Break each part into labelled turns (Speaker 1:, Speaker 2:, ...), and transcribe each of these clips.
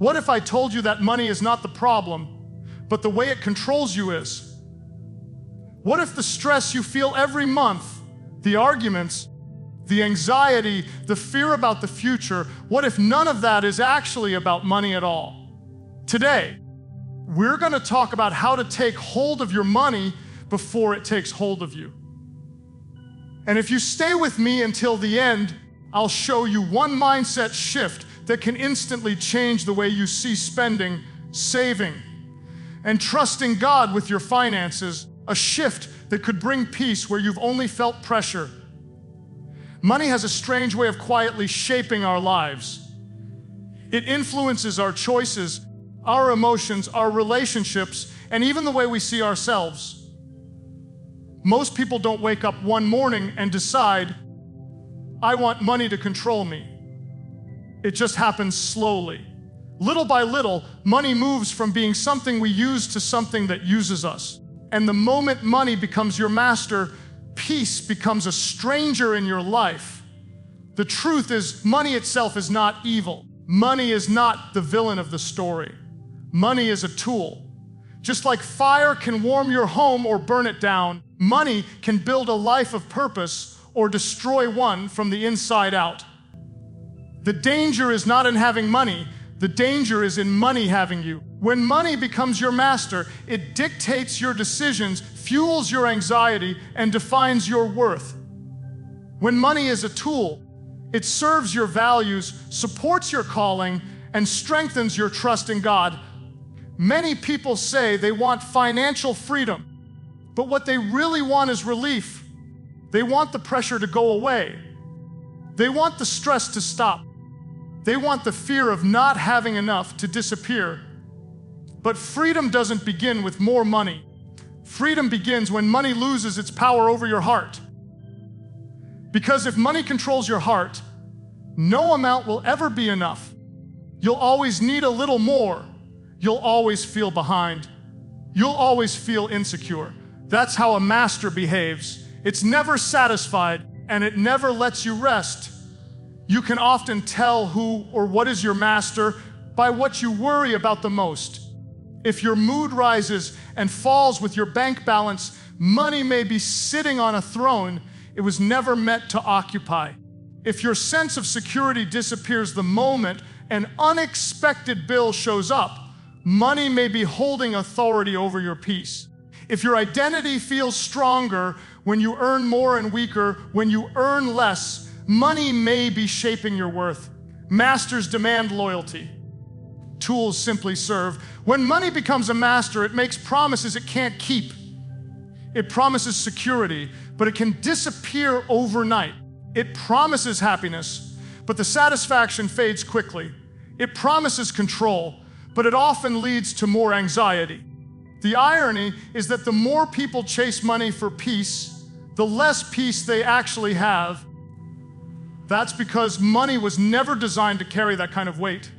Speaker 1: What if I told you that money is not the problem, but the way it controls you is? What if the stress you feel every month, the arguments, the anxiety, the fear about the future, what if none of that is actually about money at all? Today, we're going to talk about how to take hold of your money before it takes hold of you. And if you stay with me until the end, I'll show you one mindset shift that can instantly change the way you see spending, saving, and trusting God with your finances, a shift that could bring peace where you've only felt pressure. Money has a strange way of quietly shaping our lives. It influences our choices, our emotions, our relationships, and even the way we see ourselves. Most people don't wake up one morning and decide, I want money to control me. It just happens slowly. Little by little, money moves from being something we use to something that uses us. And the moment money becomes your master, peace becomes a stranger in your life. The truth is, money itself is not evil. Money is not the villain of the story. Money is a tool. Just like fire can warm your home or burn it down, money can build a life of purpose or destroy one from the inside out. The danger is not in having money. The danger is in money having you. When money becomes your master, it dictates your decisions, fuels your anxiety, and defines your worth. When money is a tool, it serves your values, supports your calling, and strengthens your trust in God. Many people say they want financial freedom, but what they really want is relief. They want the pressure to go away. They want the stress to stop. They want the fear of not having enough to disappear. But freedom doesn't begin with more money. Freedom begins when money loses its power over your heart. Because if money controls your heart, no amount will ever be enough. You'll always need a little more. You'll always feel behind. You'll always feel insecure. That's how a master behaves. It's never satisfied, and it never lets you rest. You can often tell who or what is your master by what you worry about the most. If your mood rises and falls with your bank balance, money may be sitting on a throne it was never meant to occupy. If your sense of security disappears the moment an unexpected bill shows up, money may be holding authority over your peace. If your identity feels stronger when you earn more and weaker when you earn less, money may be shaping your worth. Masters demand loyalty. Tools simply serve. When money becomes a master, it makes promises it can't keep. It promises security, but it can disappear overnight. It promises happiness, but the satisfaction fades quickly. It promises control, but it often leads to more anxiety. The irony is that the more people chase money for peace, the less peace they actually have. That's because money was never designed to carry that kind of weight.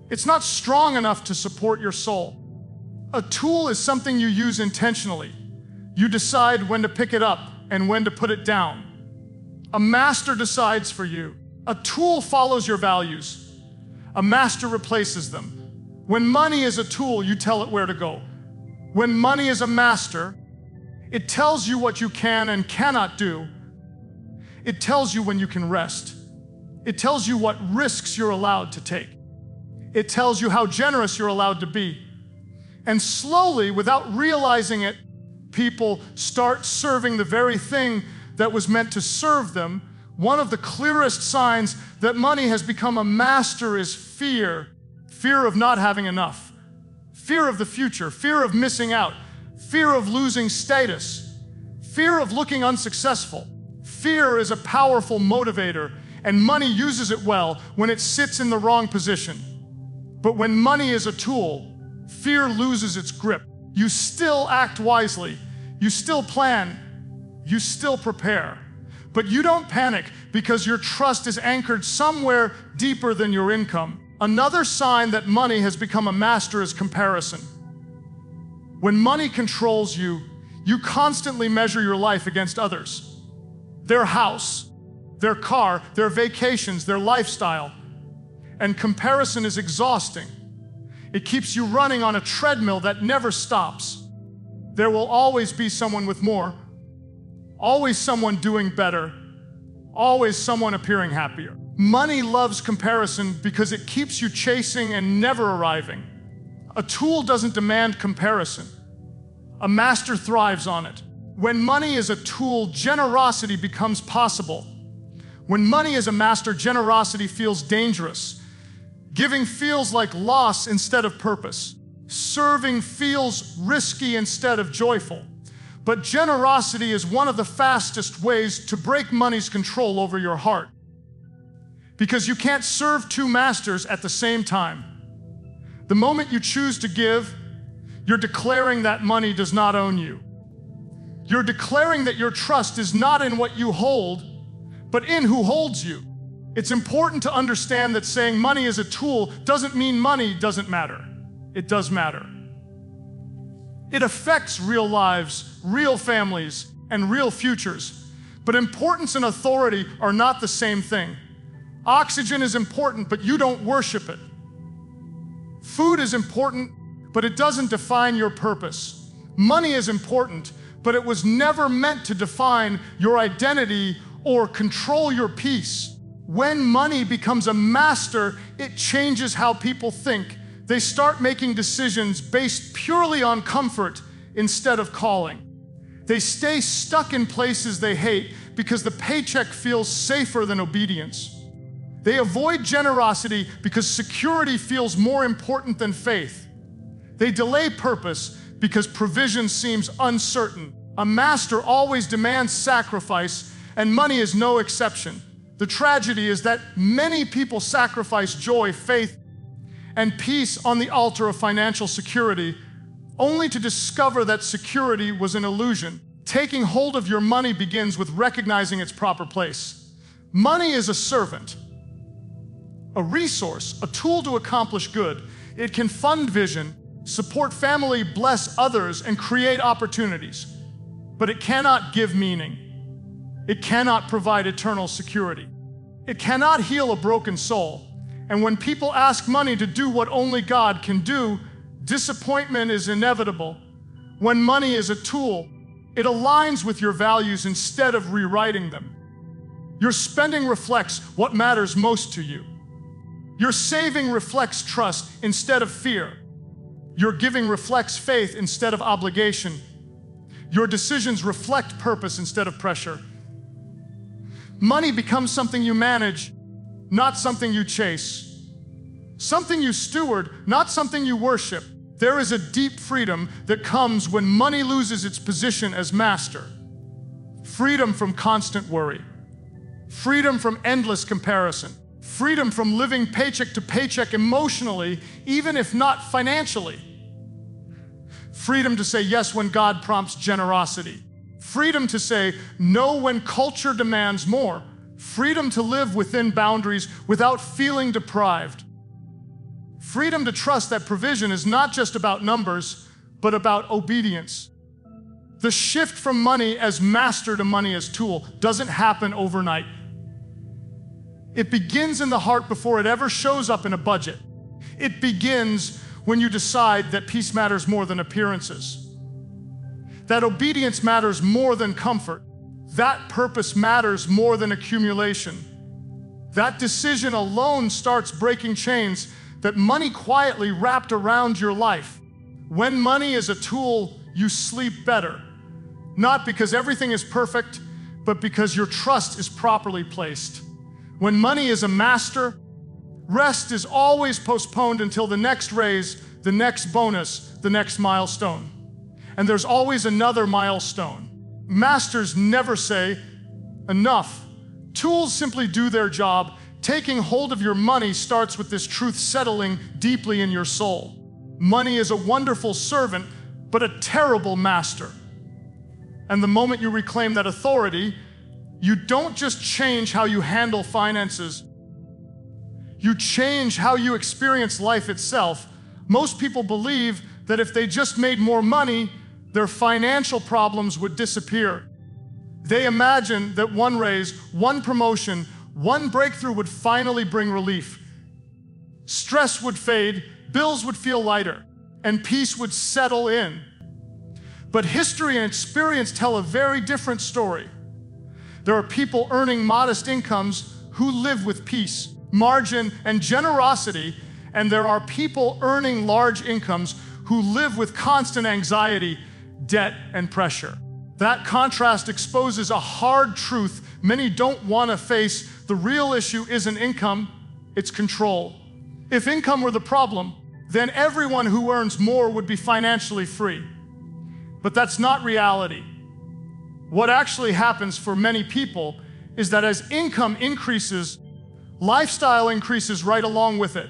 Speaker 1: It's not strong enough to support your soul. A tool is something you use intentionally. You decide when to pick it up and when to put it down. A master decides for you. A tool follows your values. A master replaces them. When money is a tool, you tell it where to go. When money is a master, it tells you what you can and cannot do. It tells you when you can rest. It tells you what risks you're allowed to take. It tells you how generous you're allowed to be. And slowly, without realizing it, people start serving the very thing that was meant to serve them. One of the clearest signs that money has become a master is fear. Fear of not having enough. Fear of the future. Fear of missing out. Fear of losing status. Fear of looking unsuccessful. Fear is a powerful motivator, and money uses it well when it sits in the wrong position. But when money is a tool, fear loses its grip. You still act wisely. You still plan. You still prepare. But you don't panic because your trust is anchored somewhere deeper than your income. Another sign that money has become a master is comparison. When money controls you, you constantly measure your life against others. Their house, their car, their vacations, their lifestyle. And comparison is exhausting. It keeps you running on a treadmill that never stops. There will always be someone with more, always someone doing better, always someone appearing happier. Money loves comparison because it keeps you chasing and never arriving. A tool doesn't demand comparison. A master thrives on it. When money is a tool, generosity becomes possible. When money is a master, generosity feels dangerous. Giving feels like loss instead of purpose. Serving feels risky instead of joyful. But generosity is one of the fastest ways to break money's control over your heart. Because you can't serve two masters at the same time. The moment you choose to give, you're declaring that money does not own you. You're declaring that your trust is not in what you hold, but in who holds you. It's important to understand that saying money is a tool doesn't mean money doesn't matter. It does matter. It affects real lives, real families, and real futures. But importance and authority are not the same thing. Oxygen is important, but you don't worship it. Food is important, but it doesn't define your purpose. Money is important, but it was never meant to define your identity or control your peace. When money becomes a master, it changes how people think. They start making decisions based purely on comfort instead of calling. They stay stuck in places they hate because the paycheck feels safer than obedience. They avoid generosity because security feels more important than faith. They delay purpose because provision seems uncertain. A master always demands sacrifice, and money is no exception. The tragedy is that many people sacrifice joy, faith, and peace on the altar of financial security, only to discover that security was an illusion. Taking hold of your money begins with recognizing its proper place. Money is a servant, a resource, a tool to accomplish good. It can fund vision, support family, bless others, and create opportunities. But it cannot give meaning. It cannot provide eternal security. It cannot heal a broken soul. And when people ask money to do what only God can do, disappointment is inevitable. When money is a tool, it aligns with your values instead of rewriting them. Your spending reflects what matters most to you. Your saving reflects trust instead of fear. Your giving reflects faith instead of obligation. Your decisions reflect purpose instead of pressure. Money becomes something you manage, not something you chase. Something you steward, not something you worship. There is a deep freedom that comes when money loses its position as master. Freedom from constant worry. Freedom from endless comparison. Freedom from living paycheck to paycheck emotionally, even if not financially. Freedom to say yes when God prompts generosity. Freedom to say no when culture demands more. Freedom to live within boundaries without feeling deprived. Freedom to trust that provision is not just about numbers, but about obedience. The shift from money as master to money as tool doesn't happen overnight. It begins in the heart before it ever shows up in a budget. It begins when you decide that peace matters more than appearances, that obedience matters more than comfort, that purpose matters more than accumulation. That decision alone starts breaking chains that money quietly wrapped around your life. When money is a tool, you sleep better, not because everything is perfect, but because your trust is properly placed. When money is a master, rest is always postponed until the next raise, the next bonus, the next milestone. And there's always another milestone. Masters never say, enough. Tools simply do their job. Taking hold of your money starts with this truth settling deeply in your soul. Money is a wonderful servant, but a terrible master. And the moment you reclaim that authority, you don't just change how you handle finances, you change how you experience life itself. Most people believe that if they just made more money, their financial problems would disappear. They imagine that one raise, one promotion, one breakthrough would finally bring relief. Stress would fade, bills would feel lighter, and peace would settle in. But history and experience tell a very different story. There are people earning modest incomes who live with peace, margin, and generosity, and there are people earning large incomes who live with constant anxiety, debt, and pressure. That contrast exposes a hard truth many don't want to face. The real issue isn't income, it's control. If income were the problem, then everyone who earns more would be financially free. But that's not reality. What actually happens for many people is that as income increases, lifestyle increases right along with it.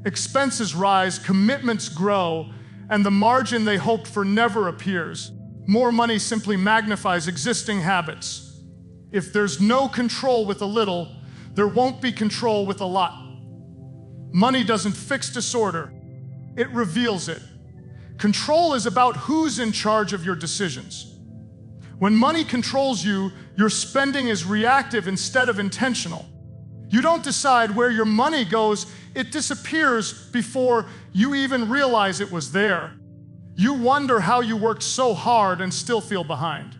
Speaker 1: Expenses rise, commitments grow, and the margin they hoped for never appears. More money simply magnifies existing habits. If there's no control with a little, there won't be control with a lot. Money doesn't fix disorder, it reveals it. Control is about who's in charge of your decisions. When money controls you, your spending is reactive instead of intentional. You don't decide where your money goes, it disappears before you even realize it was there. You wonder how you worked so hard and still feel behind.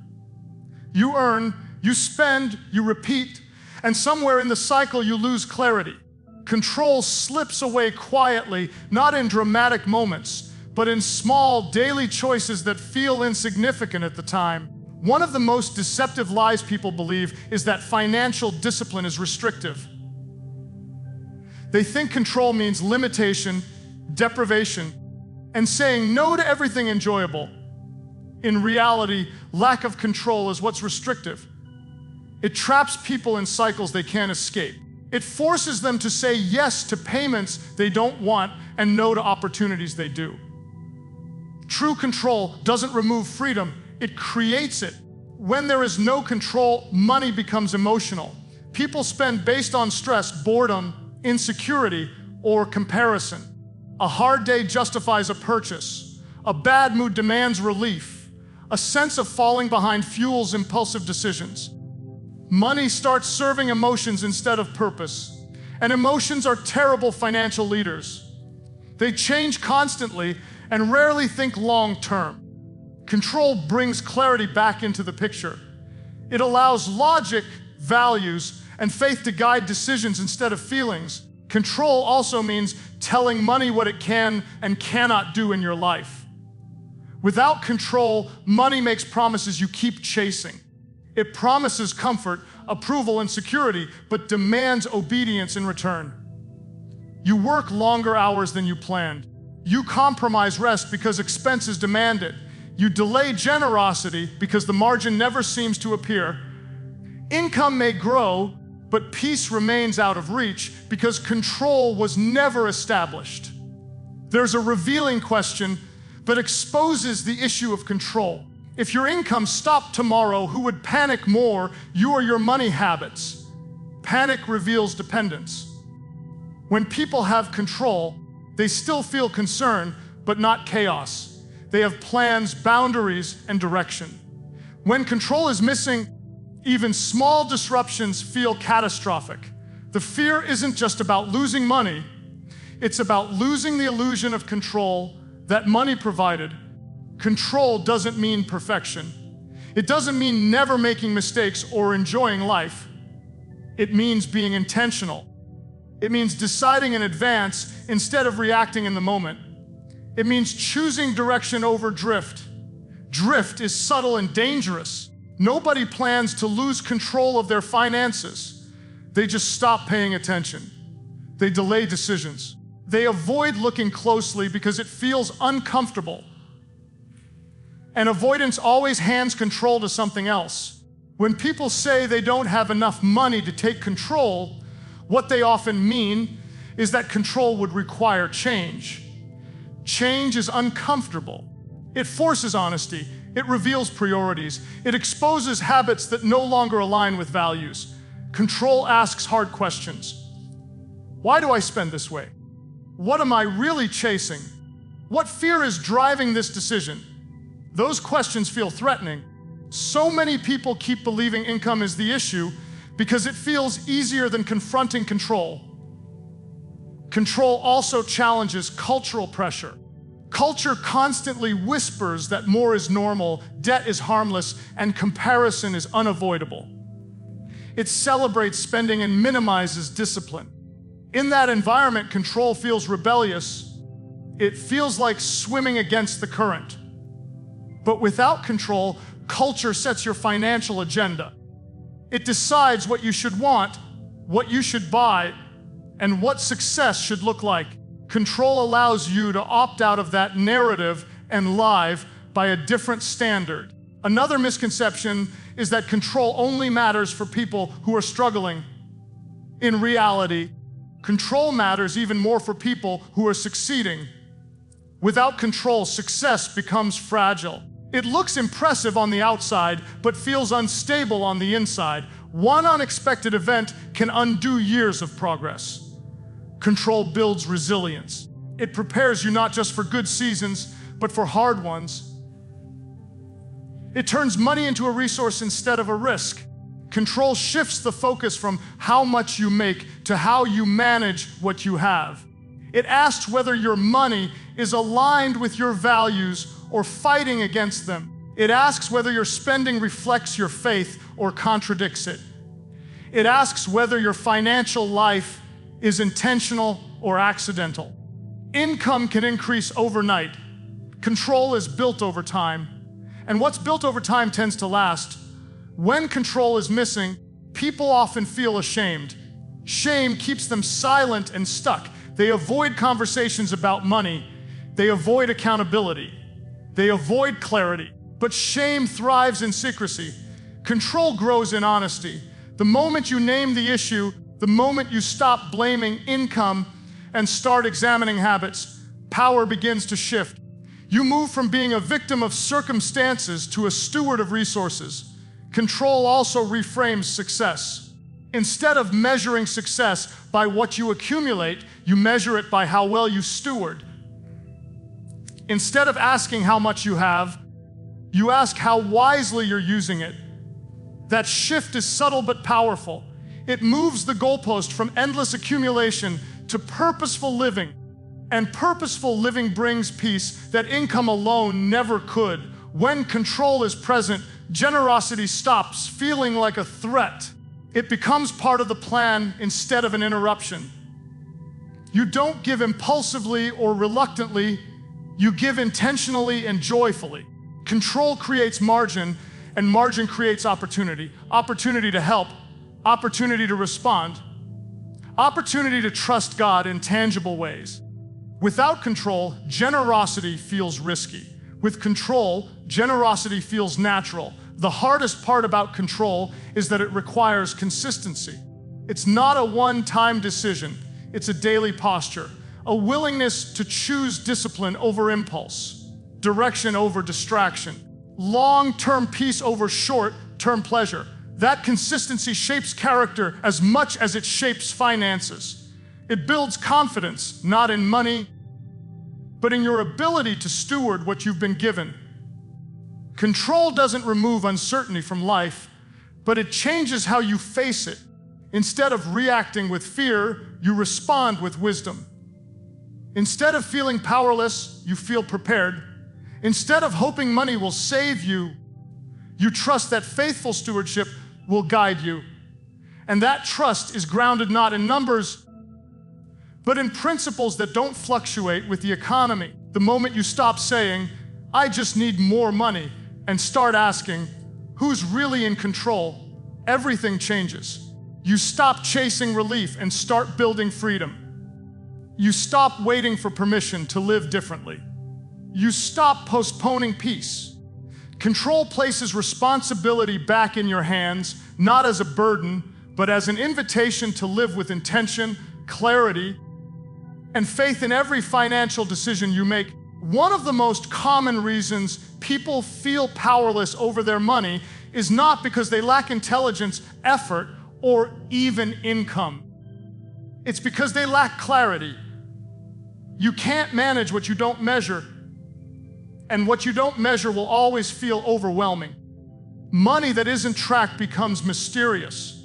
Speaker 1: You earn, you spend, you repeat, and somewhere in the cycle you lose clarity. Control slips away quietly, not in dramatic moments, but in small daily choices that feel insignificant at the time. One of the most deceptive lies people believe is that financial discipline is restrictive. They think control means limitation, deprivation, and saying no to everything enjoyable. In reality, lack of control is what's restrictive. It traps people in cycles they can't escape. It forces them to say yes to payments they don't want and no to opportunities they do. True control doesn't remove freedom, it creates it. When there is no control, money becomes emotional. People spend based on stress, boredom, insecurity, or comparison. A hard day justifies a purchase. A bad mood demands relief. A sense of falling behind fuels impulsive decisions. Money starts serving emotions instead of purpose. And emotions are terrible financial leaders. They change constantly and rarely think long term. Control brings clarity back into the picture. It allows logic, values, and faith to guide decisions instead of feelings. Control also means telling money what it can and cannot do in your life. Without control, money makes promises you keep chasing. It promises comfort, approval, and security, but demands obedience in return. You work longer hours than you planned. You compromise rest because expenses demand it. You delay generosity because the margin never seems to appear. Income may grow, but peace remains out of reach because control was never established. There's a revealing question that exposes the issue of control. If your income stopped tomorrow, who would panic more, you or your money habits? Panic reveals dependence. When people have control, they still feel concern, but not chaos. They have plans, boundaries, and direction. When control is missing, even small disruptions feel catastrophic. The fear isn't just about losing money, it's about losing the illusion of control that money provided. Control doesn't mean perfection. It doesn't mean never making mistakes or enjoying life. It means being intentional. It means deciding in advance instead of reacting in the moment. It means choosing direction over drift. Drift is subtle and dangerous. Nobody plans to lose control of their finances. They just stop paying attention. They delay decisions. They avoid looking closely because it feels uncomfortable. And avoidance always hands control to something else. When people say they don't have enough money to take control, what they often mean is that control would require change. Change is uncomfortable. It forces honesty. It reveals priorities. It exposes habits that no longer align with values. Control asks hard questions. Why do I spend this way? What am I really chasing? What fear is driving this decision? Those questions feel threatening. So many people keep believing income is the issue because it feels easier than confronting control. Control also challenges cultural pressure. Culture constantly whispers that more is normal, debt is harmless, and comparison is unavoidable. It celebrates spending and minimizes discipline. In that environment, control feels rebellious. It feels like swimming against the current. But without control, culture sets your financial agenda. It decides what you should want, what you should buy, and what success should look like. Control allows you to opt out of that narrative and live by a different standard. Another misconception is that control only matters for people who are struggling. In reality, control matters even more for people who are succeeding. Without control, success becomes fragile. It looks impressive on the outside, but feels unstable on the inside. One unexpected event can undo years of progress. Control builds resilience. It prepares you not just for good seasons, but for hard ones. It turns money into a resource instead of a risk. Control shifts the focus from how much you make to how you manage what you have. It asks whether your money is aligned with your values or fighting against them. It asks whether your spending reflects your faith or contradicts it. It asks whether your financial life is intentional or accidental. Income can increase overnight. Control is built over time. And what's built over time tends to last. When control is missing, people often feel ashamed. Shame keeps them silent and stuck. They avoid conversations about money. They avoid accountability. They avoid clarity. But shame thrives in secrecy. Control grows in honesty. The moment you name the issue, the moment you stop blaming income and start examining habits, power begins to shift. You move from being a victim of circumstances to a steward of resources. Control also reframes success. Instead of measuring success by what you accumulate, you measure it by how well you steward. Instead of asking how much you have, you ask how wisely you're using it. That shift is subtle but powerful. It moves the goalpost from endless accumulation to purposeful living. And purposeful living brings peace that income alone never could. When control is present, generosity stops feeling like a threat. It becomes part of the plan instead of an interruption. You don't give impulsively or reluctantly, you give intentionally and joyfully. Control creates margin, and margin creates opportunity. Opportunity to help, opportunity to respond, opportunity to trust God in tangible ways. Without control, generosity feels risky. With control, generosity feels natural. The hardest part about control is that it requires consistency. It's not a one-time decision, it's a daily posture, a willingness to choose discipline over impulse, direction over distraction, long-term peace over short-term pleasure. That consistency shapes character as much as it shapes finances. It builds confidence, not in money, but in your ability to steward what you've been given. Control doesn't remove uncertainty from life, but it changes how you face it. Instead of reacting with fear, you respond with wisdom. Instead of feeling powerless, you feel prepared. Instead of hoping money will save you, you trust that faithful stewardship will guide you. And that trust is grounded not in numbers, but in principles that don't fluctuate with the economy. The moment you stop saying, "I just need more money," and start asking, "Who's really in control?" everything changes. You stop chasing relief and start building freedom. You stop waiting for permission to live differently. You stop postponing peace. Control places responsibility back in your hands, not as a burden, but as an invitation to live with intention, clarity, and faith in every financial decision you make. One of the most common reasons people feel powerless over their money is not because they lack intelligence, effort, or even income. It's because they lack clarity. You can't manage what you don't measure, and what you don't measure will always feel overwhelming. Money that isn't tracked becomes mysterious,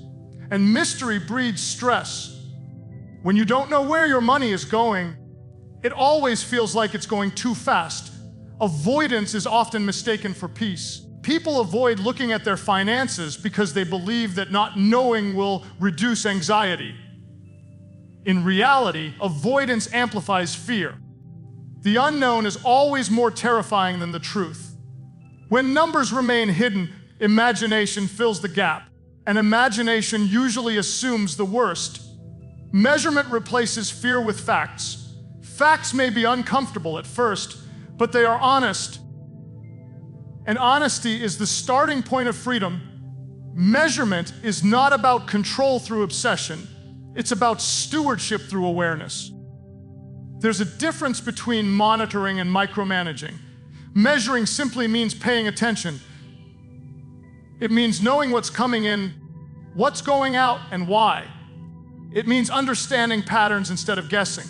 Speaker 1: and mystery breeds stress. When you don't know where your money is going, it always feels like it's going too fast. Avoidance is often mistaken for peace. People avoid looking at their finances because they believe that not knowing will reduce anxiety. In reality, avoidance amplifies fear. The unknown is always more terrifying than the truth. When numbers remain hidden, imagination fills the gap, and imagination usually assumes the worst. Measurement replaces fear with facts. Facts may be uncomfortable at first, but they are honest. And honesty is the starting point of freedom. Measurement is not about control through obsession. It's about stewardship through awareness. There's a difference between monitoring and micromanaging. Measuring simply means paying attention. It means knowing what's coming in, what's going out, and why. It means understanding patterns instead of guessing.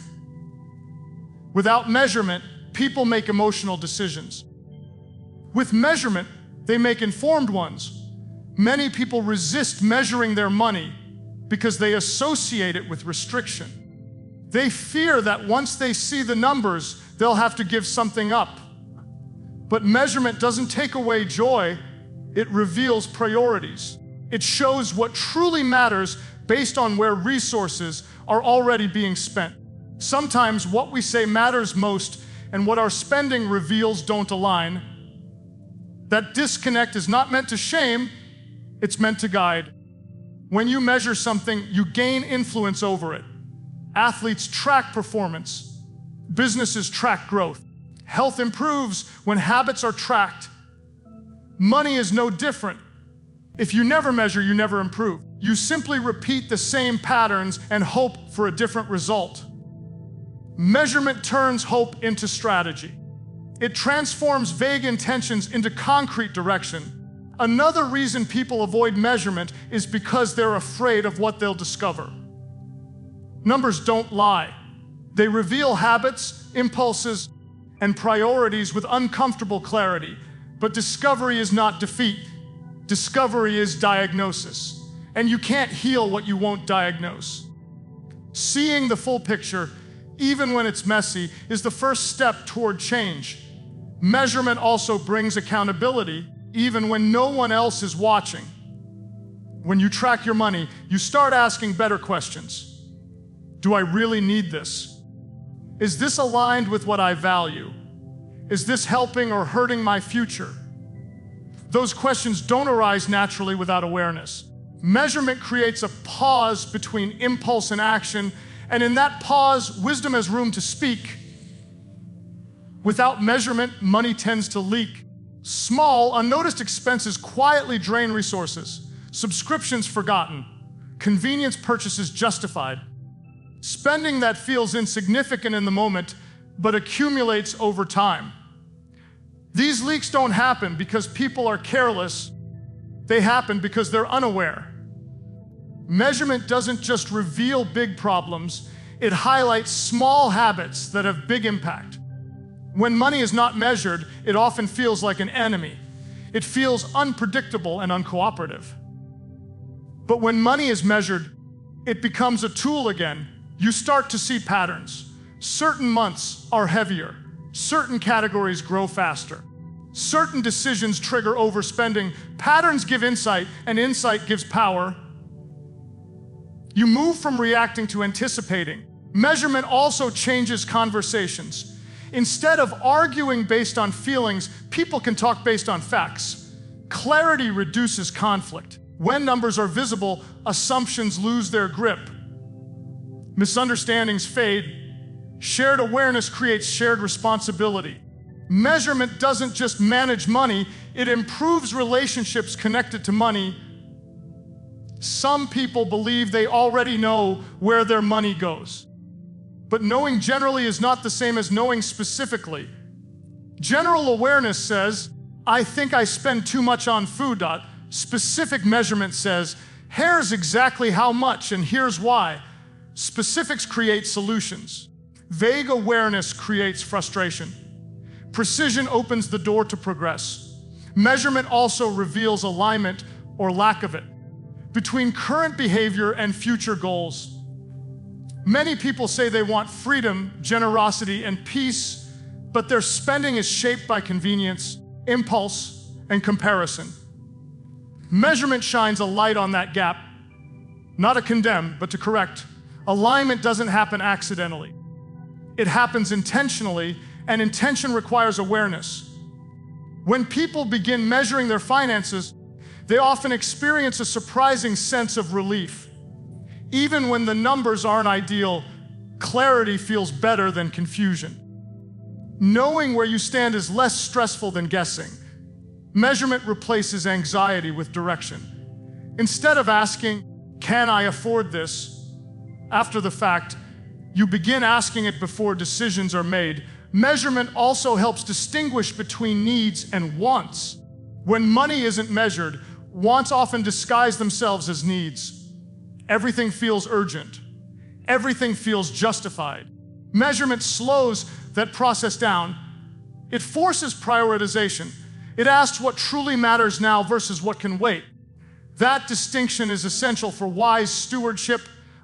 Speaker 1: Without measurement, people make emotional decisions. With measurement, they make informed ones. Many people resist measuring their money because they associate it with restriction. They fear that once they see the numbers, they'll have to give something up. But measurement doesn't take away joy, it reveals priorities. It shows what truly matters based on where resources are already being spent. Sometimes what we say matters most and what our spending reveals don't align. That disconnect is not meant to shame, it's meant to guide. When you measure something, you gain influence over it. Athletes track performance. Businesses track growth. Health improves when habits are tracked. Money is no different. If you never measure, you never improve. You simply repeat the same patterns and hope for a different result. Measurement turns hope into strategy. It transforms vague intentions into concrete direction. Another reason people avoid measurement is because they're afraid of what they'll discover. Numbers don't lie. They reveal habits, impulses, and priorities with uncomfortable clarity. But discovery is not defeat. Discovery is diagnosis. And you can't heal what you won't diagnose. Seeing the full picture, even when it's messy, is the first step toward change. Measurement also brings accountability, even when no one else is watching. When you track your money, you start asking better questions. Do I really need this? Is this aligned with what I value? Is this helping or hurting my future? Those questions don't arise naturally without awareness. Measurement creates a pause between impulse and action, and in that pause, wisdom has room to speak. Without measurement, money tends to leak. Small, unnoticed expenses quietly drain resources. Subscriptions forgotten. Convenience purchases justified. Spending that feels insignificant in the moment, but accumulates over time. These leaks don't happen because people are careless. They happen because they're unaware. Measurement doesn't just reveal big problems, it highlights small habits that have big impact. When money is not measured, it often feels like an enemy. It feels unpredictable and uncooperative. But when money is measured, it becomes a tool again. You start to see patterns. Certain months are heavier. Certain categories grow faster. Certain decisions trigger overspending. Patterns give insight, and insight gives power. You move from reacting to anticipating. Measurement also changes conversations. Instead of arguing based on feelings, people can talk based on facts. Clarity reduces conflict. When numbers are visible, assumptions lose their grip. Misunderstandings fade. Shared awareness creates shared responsibility. Measurement doesn't just manage money, it improves relationships connected to money. Some people believe they already know where their money goes. But knowing generally is not the same as knowing specifically. General awareness says, I think I spend too much on food. Specific measurement says, here's exactly how much and here's why. Specifics create solutions. Vague awareness creates frustration. Precision opens the door to progress. Measurement also reveals alignment or lack of it between current behavior and future goals. Many people say they want freedom, generosity, and peace, but their spending is shaped by convenience, impulse, and comparison. Measurement shines a light on that gap, not to condemn, but to correct. Alignment doesn't happen accidentally. It happens intentionally, and intention requires awareness. When people begin measuring their finances, they often experience a surprising sense of relief. Even when the numbers aren't ideal, clarity feels better than confusion. Knowing where you stand is less stressful than guessing. Measurement replaces anxiety with direction. Instead of asking, "Can I afford this?" after the fact, you begin asking it before decisions are made. Measurement also helps distinguish between needs and wants. When money isn't measured, wants often disguise themselves as needs. Everything feels urgent. Everything feels justified. Measurement slows that process down. It forces prioritization. It asks what truly matters now versus what can wait. That distinction is essential for wise stewardship.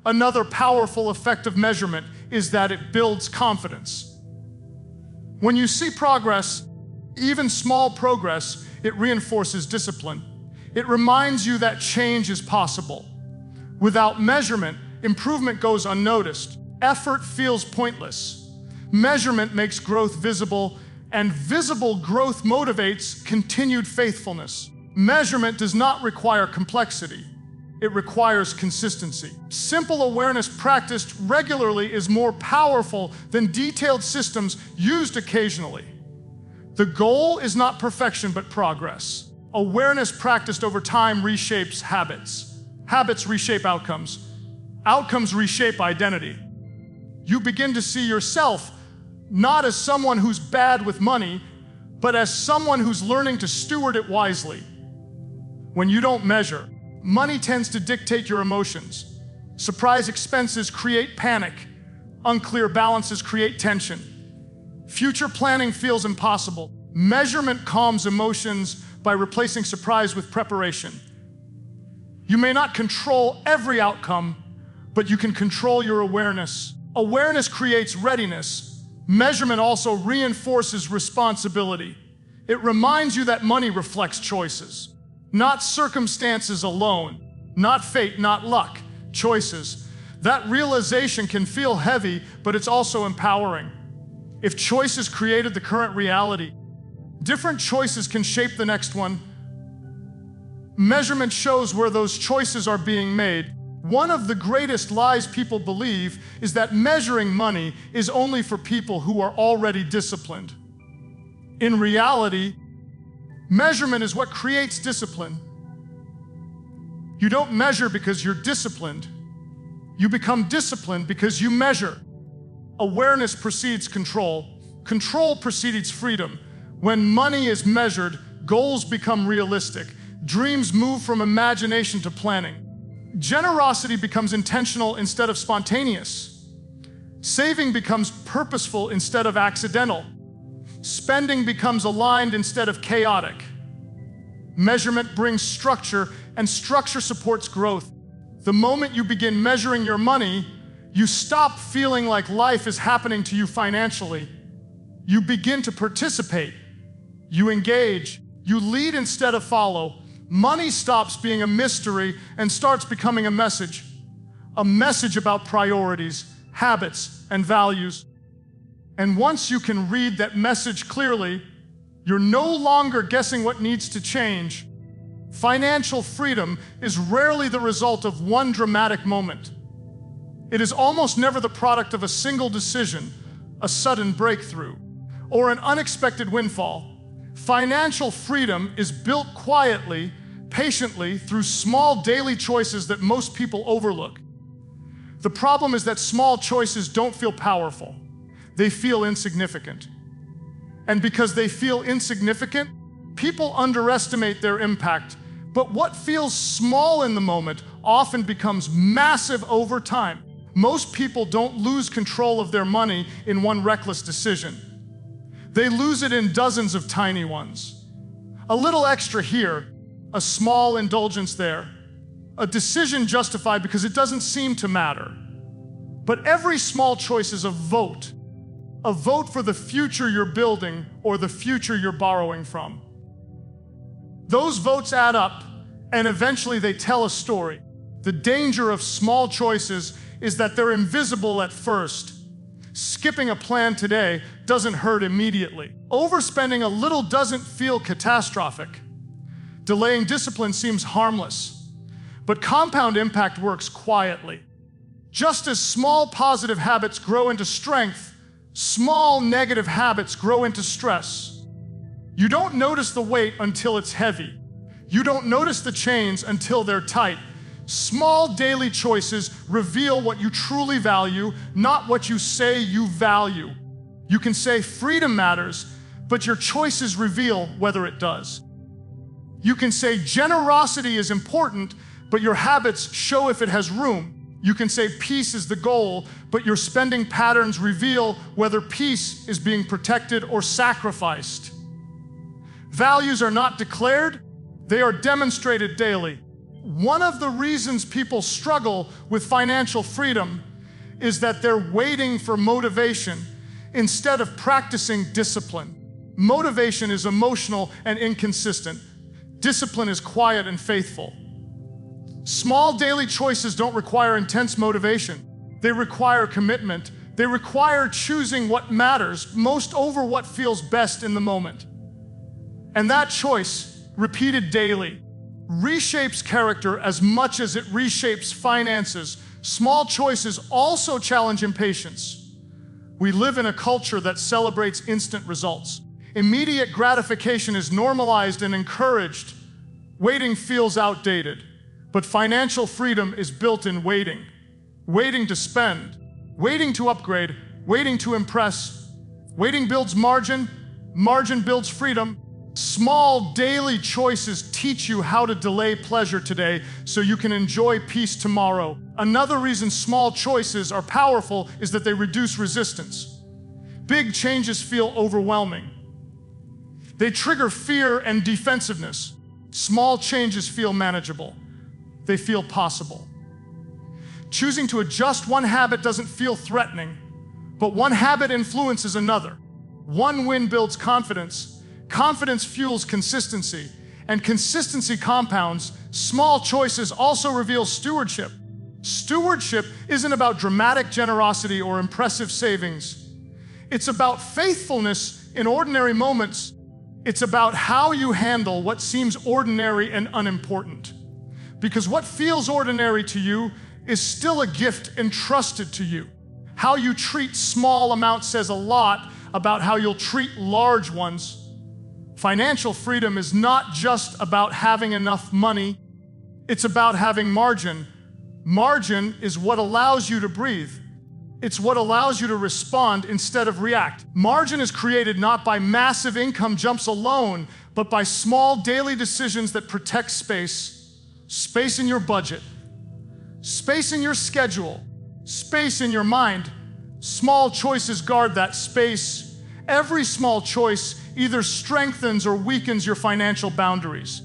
Speaker 1: Another powerful effect of measurement is that it builds confidence. When you see progress, even small progress, it reinforces discipline. It reminds you that change is possible. Without measurement, improvement goes unnoticed. Effort feels pointless. Measurement makes growth visible, and visible growth motivates continued faithfulness. Measurement does not require complexity. It requires consistency. Simple awareness practiced regularly is more powerful than detailed systems used occasionally. The goal is not perfection, but progress. Awareness practiced over time reshapes habits. Habits reshape outcomes. Outcomes reshape identity. You begin to see yourself not as someone who's bad with money, but as someone who's learning to steward it wisely. When you don't measure, money tends to dictate your emotions. Surprise expenses create panic. Unclear balances create tension. Future planning feels impossible. Measurement calms emotions by replacing surprise with preparation. You may not control every outcome, but you can control your awareness. Awareness creates readiness. Measurement also reinforces responsibility. It reminds you that money reflects choices. Not circumstances alone, not fate, not luck, choices. That realization can feel heavy, but it's also empowering. If choices created the current reality, different choices can shape the next one. Measurement shows where those choices are being made. One of the greatest lies people believe is that measuring money is only for people who are already disciplined. In reality, measurement is what creates discipline. You don't measure because you're disciplined. You become disciplined because you measure. Awareness precedes control. Control precedes freedom. When money is measured, goals become realistic. Dreams move from imagination to planning. Generosity becomes intentional instead of spontaneous. Saving becomes purposeful instead of accidental. Spending becomes aligned instead of chaotic. Measurement brings structure, and structure supports growth. The moment you begin measuring your money, you stop feeling like life is happening to you financially. You begin to participate. You engage. You lead instead of follow. Money stops being a mystery and starts becoming a message about priorities, habits, and values. And once you can read that message clearly, you're no longer guessing what needs to change. Financial freedom is rarely the result of one dramatic moment. It is almost never the product of a single decision, a sudden breakthrough, or an unexpected windfall. Financial freedom is built quietly, patiently, through small daily choices that most people overlook. The problem is that small choices don't feel powerful. They feel insignificant. And because they feel insignificant, people underestimate their impact. But what feels small in the moment often becomes massive over time. Most people don't lose control of their money in one reckless decision. They lose it in dozens of tiny ones. A little extra here, a small indulgence there, a decision justified because it doesn't seem to matter. But every small choice is a vote for the future you're building or the future you're borrowing from. Those votes add up, and eventually they tell a story. The danger of small choices is that they're invisible at first. Skipping a plan today doesn't hurt immediately. Overspending a little doesn't feel catastrophic. Delaying discipline seems harmless. But compound impact works quietly. Just as small positive habits grow into strength, small negative habits grow into stress. You don't notice the weight until it's heavy. You don't notice the chains until they're tight. Small daily choices reveal what you truly value, not what you say you value. You can say freedom matters, but your choices reveal whether it does. You can say generosity is important, but your habits show if it has room. You can say peace is the goal, but your spending patterns reveal whether peace is being protected or sacrificed. Values are not declared, they are demonstrated daily. One of the reasons people struggle with financial freedom is that they're waiting for motivation instead of practicing discipline. Motivation is emotional and inconsistent. Discipline is quiet and faithful. Small daily choices don't require intense motivation. They require commitment. They require choosing what matters most over what feels best in the moment. And that choice, repeated daily, reshapes character as much as it reshapes finances. Small choices also challenge impatience. We live in a culture that celebrates instant results. Immediate gratification is normalized and encouraged. Waiting feels outdated, but financial freedom is built in waiting. Waiting to spend, waiting to upgrade, waiting to impress. Waiting builds margin, margin builds freedom. Small daily choices teach you how to delay pleasure today so you can enjoy peace tomorrow. Another reason small choices are powerful is that they reduce resistance. Big changes feel overwhelming. They trigger fear and defensiveness. Small changes feel manageable. They feel possible. Choosing to adjust one habit doesn't feel threatening, but one habit influences another. One win builds confidence. Confidence fuels consistency, and consistency compounds. Small choices also reveal stewardship. Stewardship isn't about dramatic generosity or impressive savings. It's about faithfulness in ordinary moments. It's about how you handle what seems ordinary and unimportant. Because what feels ordinary to you is still a gift entrusted to you. How you treat small amounts says a lot about how you'll treat large ones. Financial freedom is not just about having enough money, it's about having margin. Margin is what allows you to breathe. It's what allows you to respond instead of react. Margin is created not by massive income jumps alone, but by small daily decisions that protect space. Space in your budget, space in your schedule, space in your mind. Small choices guard that space. Every small choice either strengthens or weakens your financial boundaries.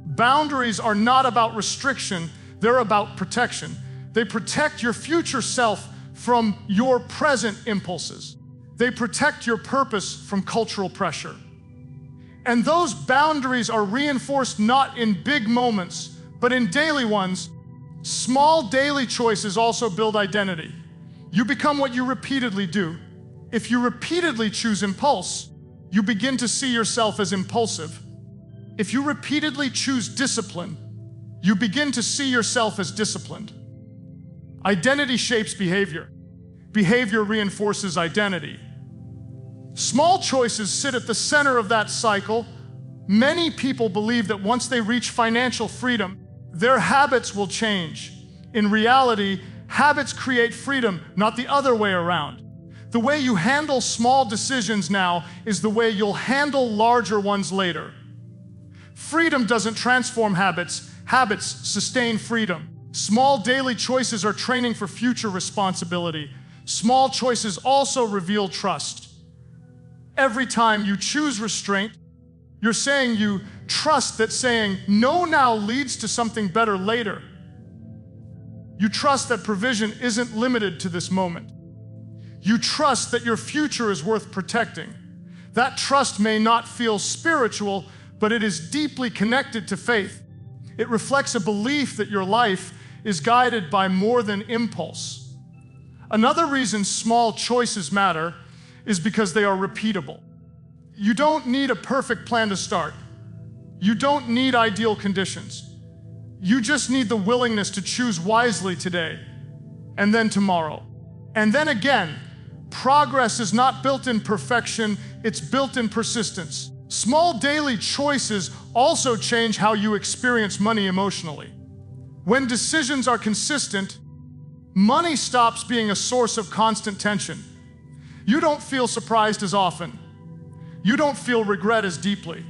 Speaker 1: Boundaries are not about restriction, they're about protection. They protect your future self from your present impulses. They protect your purpose from cultural pressure. And those boundaries are reinforced not in big moments, but in daily ones. Small daily choices also build identity. You become what you repeatedly do. If you repeatedly choose impulse, you begin to see yourself as impulsive. If you repeatedly choose discipline, you begin to see yourself as disciplined. Identity shapes behavior. Behavior reinforces identity. Small choices sit at the center of that cycle. Many people believe that once they reach financial freedom, their habits will change. In reality, habits create freedom, not the other way around. The way you handle small decisions now is the way you'll handle larger ones later. Freedom doesn't transform habits. Habits sustain freedom. Small daily choices are training for future responsibility. Small choices also reveal trust. Every time you choose restraint, you're saying you trust that saying no now leads to something better later. You trust that provision isn't limited to this moment. You trust that your future is worth protecting. That trust may not feel spiritual, but it is deeply connected to faith. It reflects a belief that your life is guided by more than impulse. Another reason small choices matter is because they are repeatable. You don't need a perfect plan to start. You don't need ideal conditions. You just need the willingness to choose wisely today, and then tomorrow, and then again. Progress is not built in perfection, it's built in persistence. Small daily choices also change how you experience money emotionally. When decisions are consistent, money stops being a source of constant tension. You don't feel surprised as often. You don't feel regret as deeply.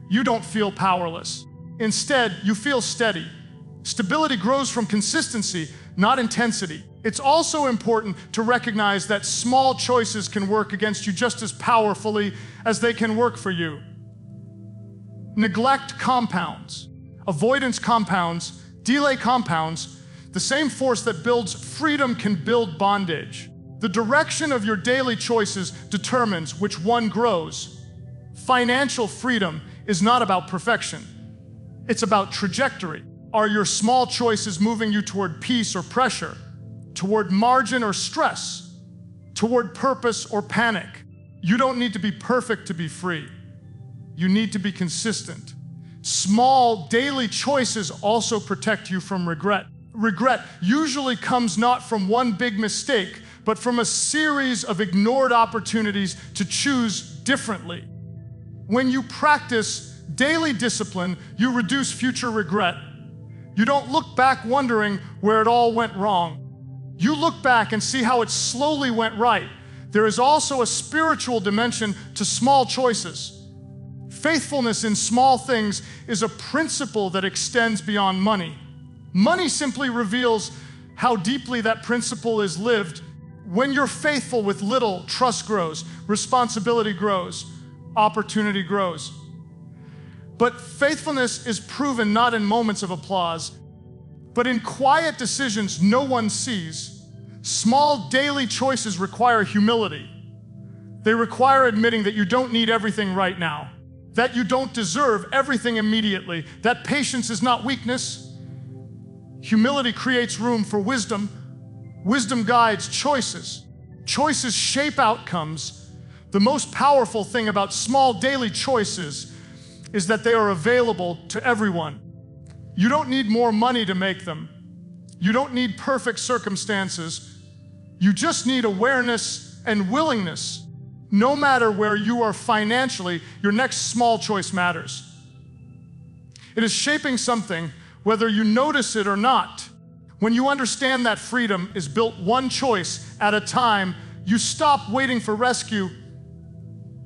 Speaker 1: You don't feel powerless. Instead, you feel steady. Stability grows from consistency, not intensity. It's also important to recognize that small choices can work against you just as powerfully as they can work for you. Neglect compounds. Avoidance compounds. Delay compounds. The same force that builds freedom can build bondage. The direction of your daily choices determines which one grows. Financial freedom is not about perfection. It's about trajectory. Are your small choices moving you toward peace or pressure? Toward margin or stress? Toward purpose or panic? You don't need to be perfect to be free. You need to be consistent. Small daily choices also protect you from regret. Regret usually comes not from one big mistake, but from a series of ignored opportunities to choose differently. When you practice daily discipline, you reduce future regret. You don't look back wondering where it all went wrong. You look back and see how it slowly went right. There is also a spiritual dimension to small choices. Faithfulness in small things is a principle that extends beyond money. Money simply reveals how deeply that principle is lived. When you're faithful with little, trust grows, responsibility grows, opportunity grows. But faithfulness is proven not in moments of applause, but in quiet decisions no one sees. Small daily choices require humility. They require admitting that you don't need everything right now, that you don't deserve everything immediately, that patience is not weakness. Humility creates room for wisdom. Wisdom guides choices. Choices shape outcomes. The most powerful thing about small daily choices is that they are available to everyone. You don't need more money to make them. You don't need perfect circumstances. You just need awareness and willingness. No matter where you are financially, your next small choice matters. It is shaping something, whether you notice it or not. When you understand that freedom is built one choice at a time, you stop waiting for rescue.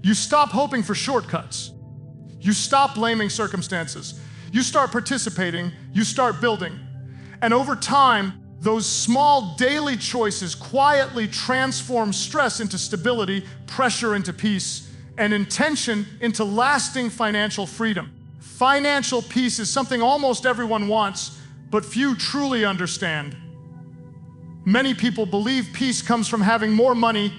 Speaker 1: You stop hoping for shortcuts. You stop blaming circumstances. You start participating, you start building. And over time, those small daily choices quietly transform stress into stability, pressure into peace, and intention into lasting financial freedom. Financial peace is something almost everyone wants, but few truly understand. Many people believe peace comes from having more money,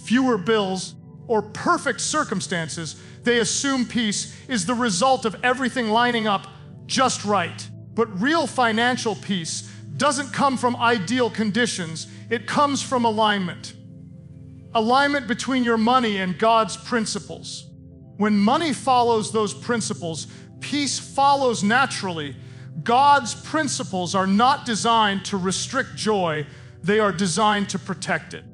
Speaker 1: fewer bills, or perfect circumstances. They assume peace is the result of everything lining up just right. But real financial peace doesn't come from ideal conditions. It comes from alignment. Alignment between your money and God's principles. When money follows those principles, peace follows naturally. God's principles are not designed to restrict joy. They are designed to protect it.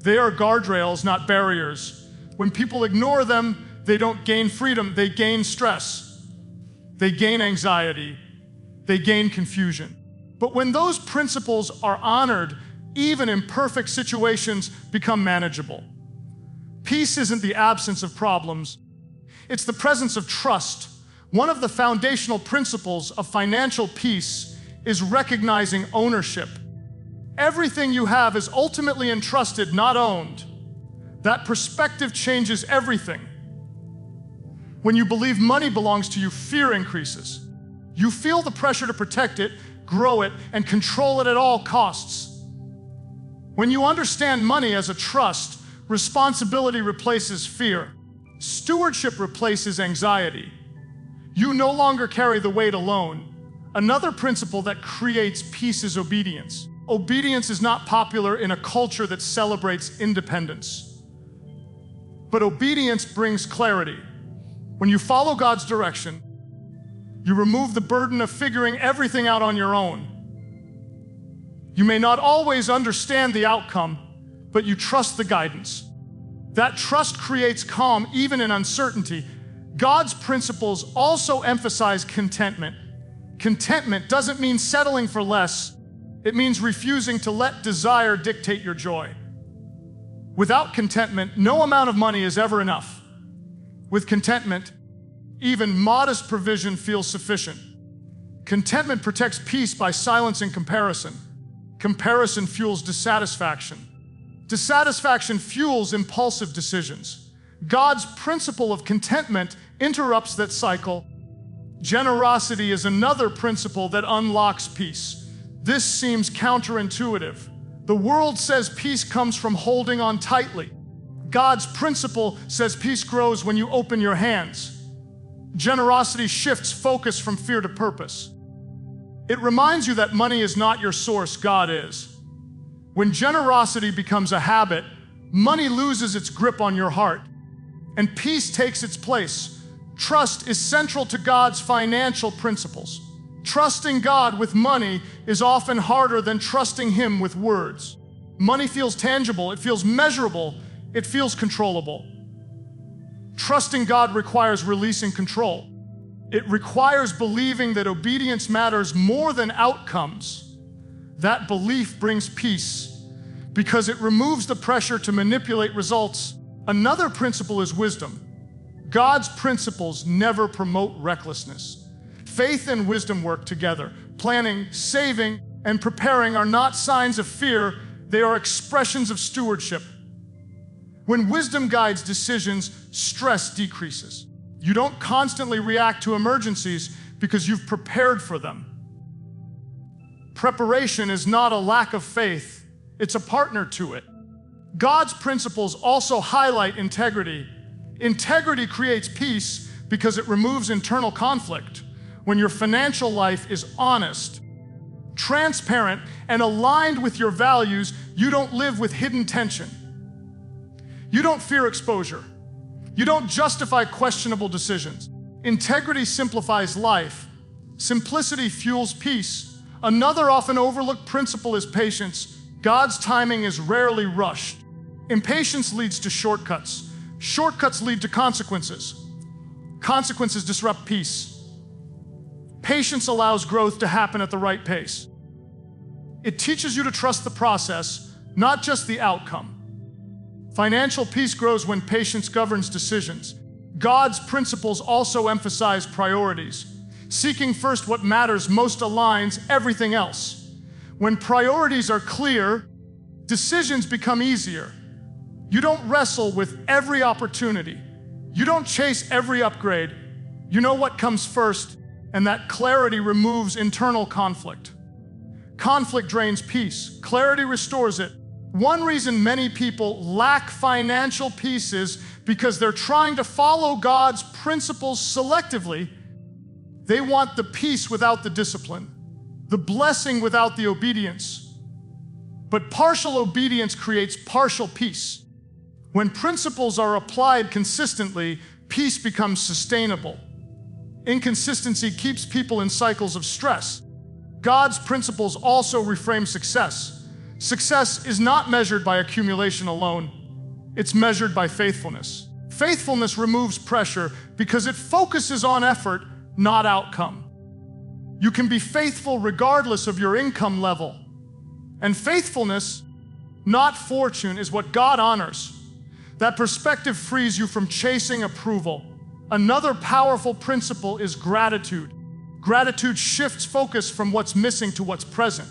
Speaker 1: They are guardrails, not barriers. When people ignore them, they don't gain freedom, they gain stress. They gain anxiety. They gain confusion. But when those principles are honored, even imperfect situations become manageable. Peace isn't the absence of problems. It's the presence of trust. One of the foundational principles of financial peace is recognizing ownership. Everything you have is ultimately entrusted, not owned. That perspective changes everything. When you believe money belongs to you, fear increases. You feel the pressure to protect it grow it, and control it at all costs. When you understand money as a trust, responsibility replaces fear. Stewardship replaces anxiety. You no longer carry the weight alone. Another principle that creates peace is obedience. Obedience is not popular in a culture that celebrates independence. But obedience brings clarity. When you follow God's direction, you remove the burden of figuring everything out on your own. You may not always understand the outcome, but you trust the guidance. That trust creates calm even in uncertainty. God's principles also emphasize contentment. Contentment doesn't mean settling for less. It means refusing to let desire dictate your joy. Without contentment, no amount of money is ever enough. With contentment, even modest provision feels sufficient. Contentment protects peace by silencing comparison. Comparison fuels dissatisfaction. Dissatisfaction fuels impulsive decisions. God's principle of contentment interrupts that cycle. Generosity is another principle that unlocks peace. This seems counterintuitive. The world says peace comes from holding on tightly. God's principle says peace grows when you open your hands. Generosity shifts focus from fear to purpose. It reminds you that money is not your source, God is. When generosity becomes a habit, money loses its grip on your heart, and peace takes its place. Trust is central to God's financial principles. Trusting God with money is often harder than trusting Him with words. Money feels tangible, it feels measurable, it feels controllable. Trusting God requires releasing control. It requires believing that obedience matters more than outcomes. That belief brings peace because it removes the pressure to manipulate results. Another principle is wisdom. God's principles never promote recklessness. Faith and wisdom work together. Planning, saving, and preparing are not signs of fear, they are expressions of stewardship. When wisdom guides decisions, stress decreases. You don't constantly react to emergencies because you've prepared for them. Preparation is not a lack of faith, it's a partner to it. God's principles also highlight integrity. Integrity creates peace because it removes internal conflict. When your financial life is honest, transparent, and aligned with your values, you don't live with hidden tension. You don't fear exposure. You don't justify questionable decisions. Integrity simplifies life. Simplicity fuels peace. Another often overlooked principle is patience. God's timing is rarely rushed. Impatience leads to shortcuts. Shortcuts lead to consequences. Consequences disrupt peace. Patience allows growth to happen at the right pace. It teaches you to trust the process, not just the outcome. Financial peace grows when patience governs decisions. God's principles also emphasize priorities. Seeking first what matters most aligns everything else. When priorities are clear, decisions become easier. You don't wrestle with every opportunity. You don't chase every upgrade. You know what comes first, and that clarity removes internal conflict. Conflict drains peace. Clarity restores it. One reason many people lack financial peace is because they're trying to follow God's principles selectively. They want the peace without the discipline, the blessing without the obedience. But partial obedience creates partial peace. When principles are applied consistently, peace becomes sustainable. Inconsistency keeps people in cycles of stress. God's principles also reframe success. Success is not measured by accumulation alone. It's measured by faithfulness. Faithfulness removes pressure because it focuses on effort, not outcome. You can be faithful regardless of your income level. And faithfulness, not fortune, is what God honors. That perspective frees you from chasing approval. Another powerful principle is gratitude. Gratitude shifts focus from what's missing to what's present.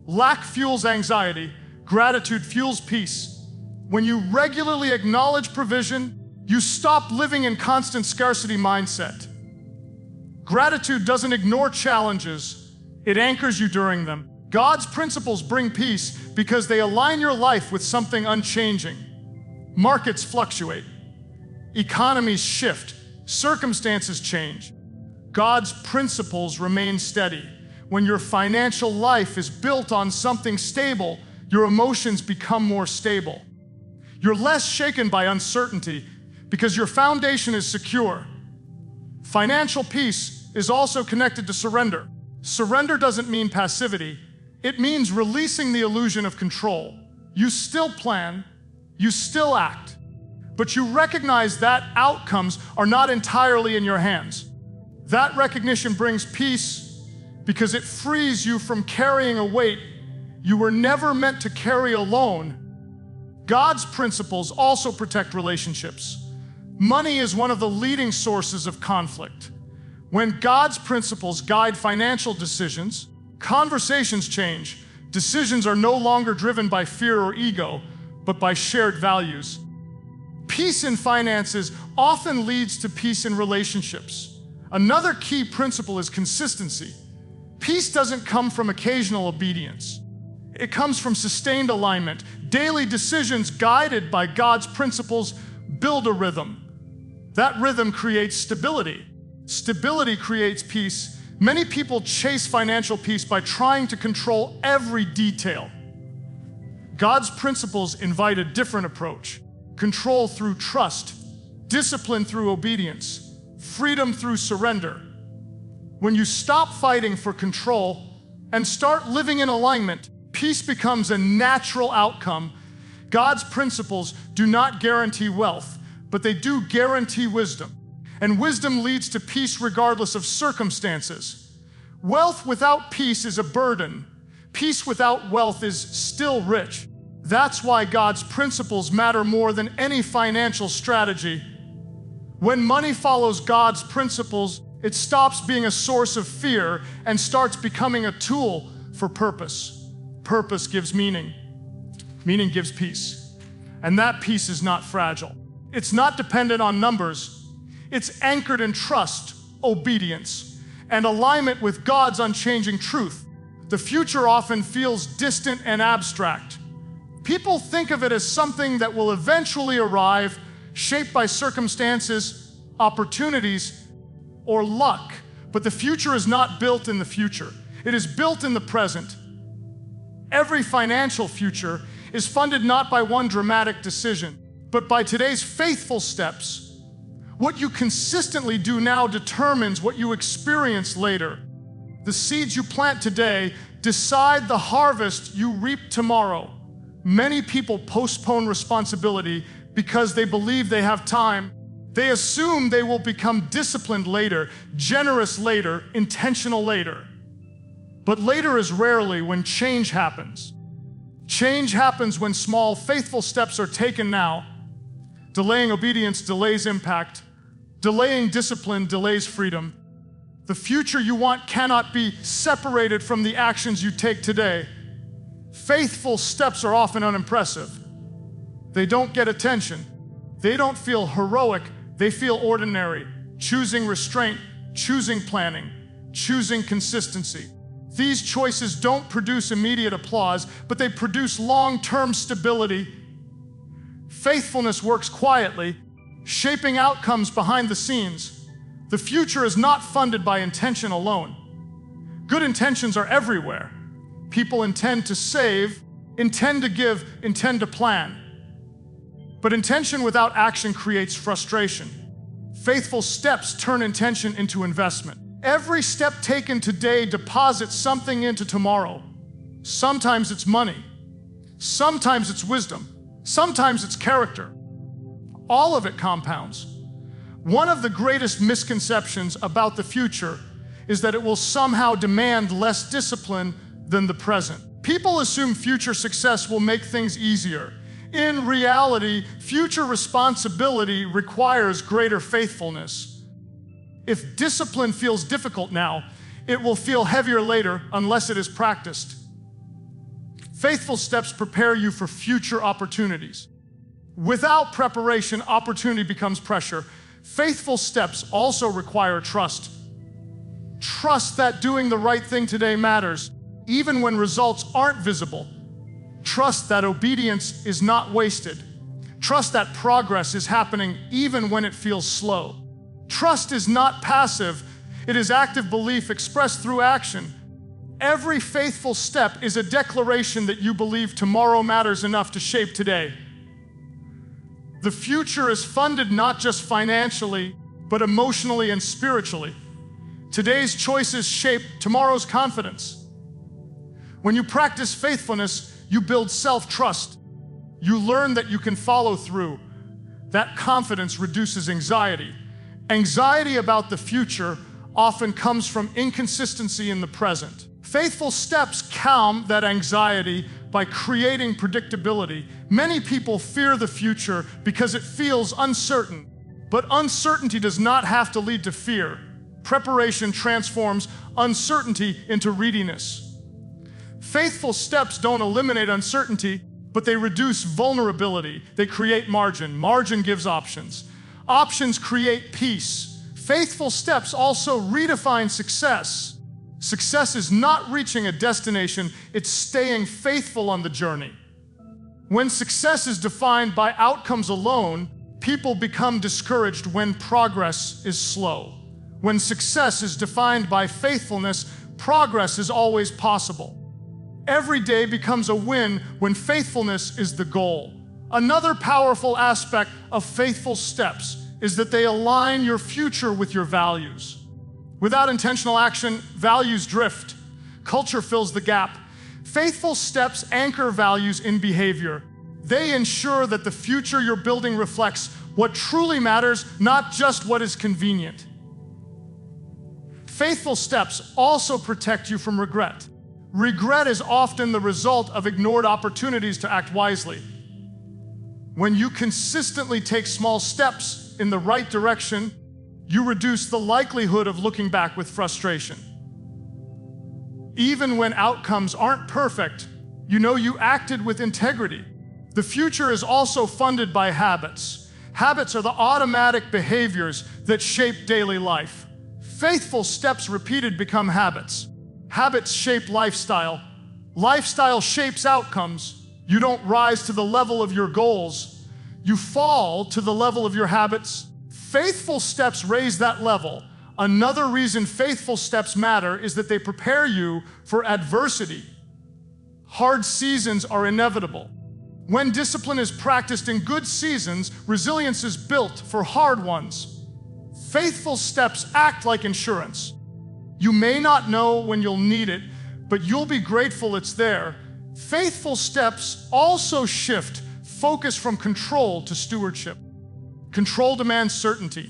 Speaker 1: Lack fuels anxiety. Gratitude fuels peace. When you regularly acknowledge provision, you stop living in constant scarcity mindset. Gratitude doesn't ignore challenges, It anchors you during them. God's principles bring peace because they align your life with something unchanging. Markets fluctuate. Economies shift. Circumstances change. God's principles remain steady. When your financial life is built on something stable, your emotions become more stable. You're less shaken by uncertainty because your foundation is secure. Financial peace is also connected to surrender. Surrender doesn't mean passivity. It means releasing the illusion of control. You still plan, you still act, but you recognize that outcomes are not entirely in your hands. That recognition brings peace because it frees you from carrying a weight you were never meant to carry alone. God's principles also protect relationships. Money is one of the leading sources of conflict. When God's principles guide financial decisions, conversations change. Decisions are no longer driven by fear or ego, but by shared values. Peace in finances often leads to peace in relationships. Another key principle is consistency. Peace doesn't come from occasional obedience. It comes from sustained alignment. Daily decisions guided by God's principles build a rhythm. That rhythm creates stability. Stability creates peace. Many people chase financial peace by trying to control every detail. God's principles invite a different approach. Control through trust, discipline through obedience, freedom through surrender. When you stop fighting for control and start living in alignment, peace becomes a natural outcome. God's principles do not guarantee wealth, but they do guarantee wisdom. And wisdom leads to peace regardless of circumstances. Wealth without peace is a burden. Peace without wealth is still rich. That's why God's principles matter more than any financial strategy. When money follows God's principles, it stops being a source of fear and starts becoming a tool for purpose. Purpose gives meaning. Meaning gives peace. And that peace is not fragile. It's not dependent on numbers. It's anchored in trust, obedience, and alignment with God's unchanging truth. The future often feels distant and abstract. People think of it as something that will eventually arrive, shaped by circumstances, opportunities, or luck. But the future is not built in the future. It is built in the present. Every financial future is funded not by one dramatic decision, but by today's faithful steps. What you consistently do now determines what you experience later. The seeds you plant today decide the harvest you reap tomorrow. Many people postpone responsibility because they believe they have time. They assume they will become disciplined later, generous later, intentional later. But later is rarely when change happens. Change happens when small, faithful steps are taken now. Delaying obedience delays impact. Delaying discipline delays freedom. The future you want cannot be separated from the actions you take today. Faithful steps are often unimpressive. They don't get attention. They don't feel heroic. They feel ordinary. Choosing restraint, choosing planning, choosing consistency. These choices don't produce immediate applause, but they produce long-term stability. Faithfulness works quietly, shaping outcomes behind the scenes. The future is not funded by intention alone. Good intentions are everywhere. People intend to save, intend to give, intend to plan. But intention without action creates frustration. Faithful steps turn intention into investment. Every step taken today deposits something into tomorrow. Sometimes it's money. Sometimes it's wisdom. Sometimes it's character. All of it compounds. One of the greatest misconceptions about the future is that it will somehow demand less discipline than the present. People assume future success will make things easier. In reality, future responsibility requires greater faithfulness. If discipline feels difficult now, it will feel heavier later unless it is practiced. Faithful steps prepare you for future opportunities. Without preparation, opportunity becomes pressure. Faithful steps also require trust. Trust that doing the right thing today matters, even when results aren't visible. Trust that obedience is not wasted. Trust that progress is happening even when it feels slow. Trust is not passive, it is active belief expressed through action. Every faithful step is a declaration that you believe tomorrow matters enough to shape today. The future is funded not just financially, but emotionally and spiritually. Today's choices shape tomorrow's confidence. When you practice faithfulness, you build self-trust. You learn that you can follow through. That confidence reduces anxiety. Anxiety about the future often comes from inconsistency in the present. Faithful steps calm that anxiety by creating predictability. Many people fear the future because it feels uncertain, but uncertainty does not have to lead to fear. Preparation transforms uncertainty into readiness. Faithful steps don't eliminate uncertainty, but they reduce vulnerability. They create margin. Margin gives options. Options create peace. Faithful steps also redefine success. Success is not reaching a destination, it's staying faithful on the journey. When success is defined by outcomes alone, people become discouraged when progress is slow. When success is defined by faithfulness, progress is always possible. Every day becomes a win when faithfulness is the goal. Another powerful aspect of faithful steps is that they align your future with your values. Without intentional action, values drift. Culture fills the gap. Faithful steps anchor values in behavior. They ensure that the future you're building reflects what truly matters, not just what is convenient. Faithful steps also protect you from regret. Regret is often the result of ignored opportunities to act wisely. When you consistently take small steps in the right direction, you reduce the likelihood of looking back with frustration. Even when outcomes aren't perfect, you know you acted with integrity. The future is also funded by habits. Habits are the automatic behaviors that shape daily life. Faithful steps repeated become habits. Habits shape lifestyle. Lifestyle shapes outcomes. You don't rise to the level of your goals. You fall to the level of your habits. Faithful steps raise that level. Another reason faithful steps matter is that they prepare you for adversity. Hard seasons are inevitable. When discipline is practiced in good seasons, resilience is built for hard ones. Faithful steps act like insurance. You may not know when you'll need it, but you'll be grateful it's there. Faithful steps also shift focus from control to stewardship. Control demands certainty.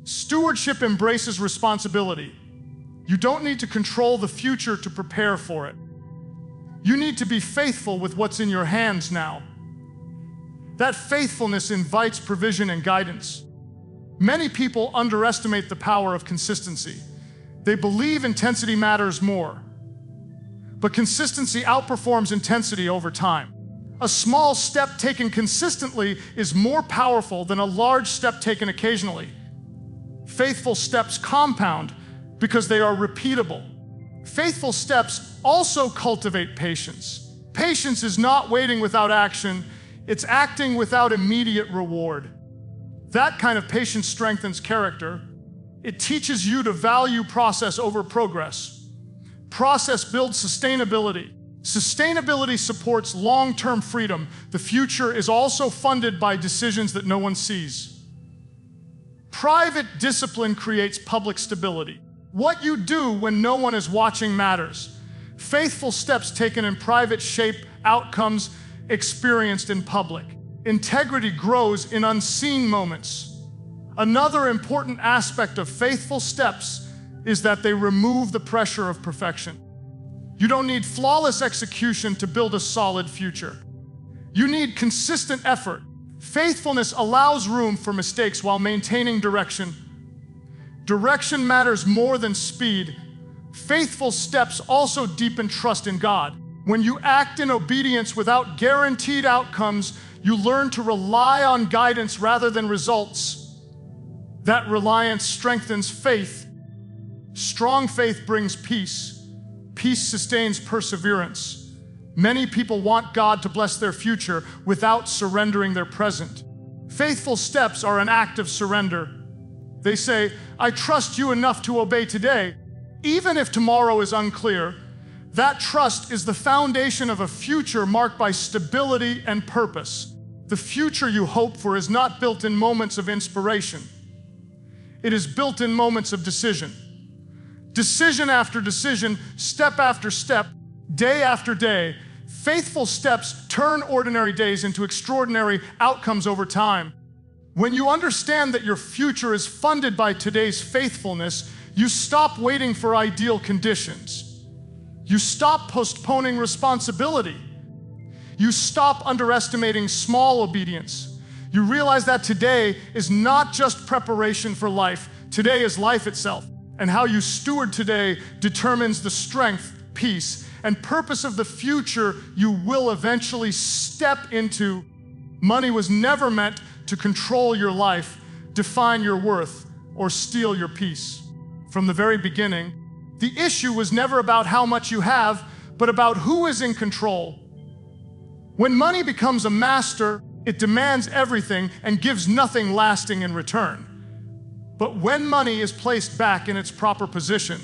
Speaker 1: Stewardship embraces responsibility. You don't need to control the future to prepare for it. You need to be faithful with what's in your hands now. That faithfulness invites provision and guidance. Many people underestimate the power of consistency. They believe intensity matters more. But consistency outperforms intensity over time. A small step taken consistently is more powerful than a large step taken occasionally. Faithful steps compound because they are repeatable. Faithful steps also cultivate patience. Patience is not waiting without action, it's acting without immediate reward. That kind of patience strengthens character. It teaches you to value process over progress. Process builds sustainability. Sustainability supports long-term freedom. The future is also funded by decisions that no one sees. Private discipline creates public stability. What you do when no one is watching matters. Faithful steps taken in private shape outcomes experienced in public. Integrity grows in unseen moments. Another important aspect of faithful steps is that they remove the pressure of perfection. You don't need flawless execution to build a solid future. You need consistent effort. Faithfulness allows room for mistakes while maintaining direction. Direction matters more than speed. Faithful steps also deepen trust in God. When you act in obedience without guaranteed outcomes, you learn to rely on guidance rather than results. That reliance strengthens faith. Strong faith brings peace. Peace sustains perseverance. Many people want God to bless their future without surrendering their present. Faithful steps are an act of surrender. They say, I trust you enough to obey today, even if tomorrow is unclear. That trust is the foundation of a future marked by stability and purpose. The future you hope for is not built in moments of inspiration. It is built in moments of decision. Decision after decision, step after step, day after day, faithful steps turn ordinary days into extraordinary outcomes over time. When you understand that your future is funded by today's faithfulness, you stop waiting for ideal conditions. You stop postponing responsibility. You stop underestimating small obedience. You realize that today is not just preparation for life. Today is life itself. And how you steward today determines the strength, peace, and purpose of the future you will eventually step into. Money was never meant to control your life, define your worth, or steal your peace. From the very beginning, the issue was never about how much you have, but about who is in control. When money becomes a master, it demands everything and gives nothing lasting in return. But when money is placed back in its proper position,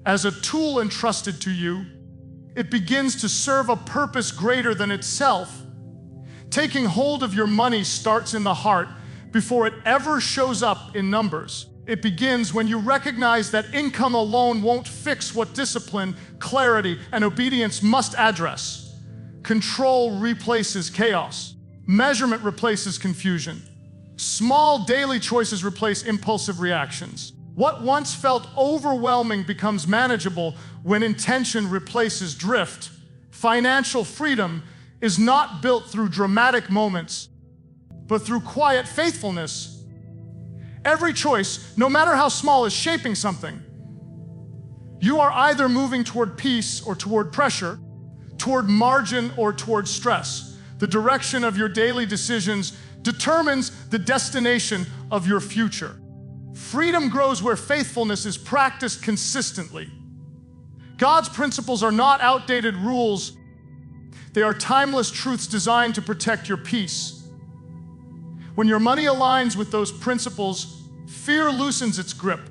Speaker 1: as a tool entrusted to you, it begins to serve a purpose greater than itself. Taking hold of your money starts in the heart before it ever shows up in numbers. It begins when you recognize that income alone won't fix what discipline, clarity, and obedience must address. Control replaces chaos. Measurement replaces confusion. Small daily choices replace impulsive reactions. What once felt overwhelming becomes manageable when intention replaces drift. Financial freedom is not built through dramatic moments, but through quiet faithfulness. Every choice, no matter how small, is shaping something. You are either moving toward peace or toward pressure, toward margin or toward stress. The direction of your daily decisions determines the destination of your future. Freedom grows where faithfulness is practiced consistently. God's principles are not outdated rules. They are timeless truths designed to protect your peace. When your money aligns with those principles, fear loosens its grip.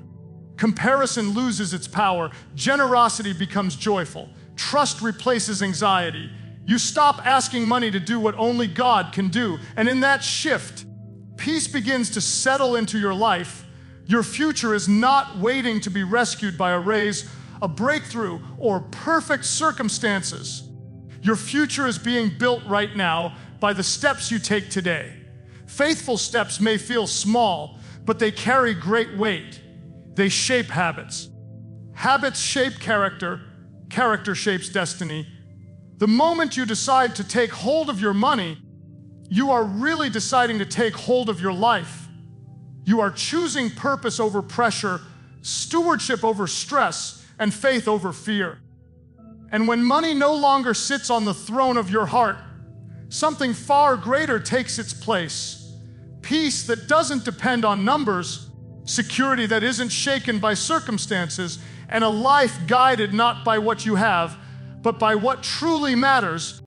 Speaker 1: Comparison loses its power. Generosity becomes joyful. Trust replaces anxiety. You stop asking money to do what only God can do. And in that shift, peace begins to settle into your life. Your future is not waiting to be rescued by a raise, a breakthrough, or perfect circumstances. Your future is being built right now by the steps you take today. Faithful steps may feel small, but they carry great weight. They shape habits. Habits shape character. Character shapes destiny. The moment you decide to take hold of your money, you are really deciding to take hold of your life. You are choosing purpose over pressure, stewardship over stress, and faith over fear. And when money no longer sits on the throne of your heart, something far greater takes its place. Peace that doesn't depend on numbers, security that isn't shaken by circumstances, and a life guided not by what you have, but by what truly matters.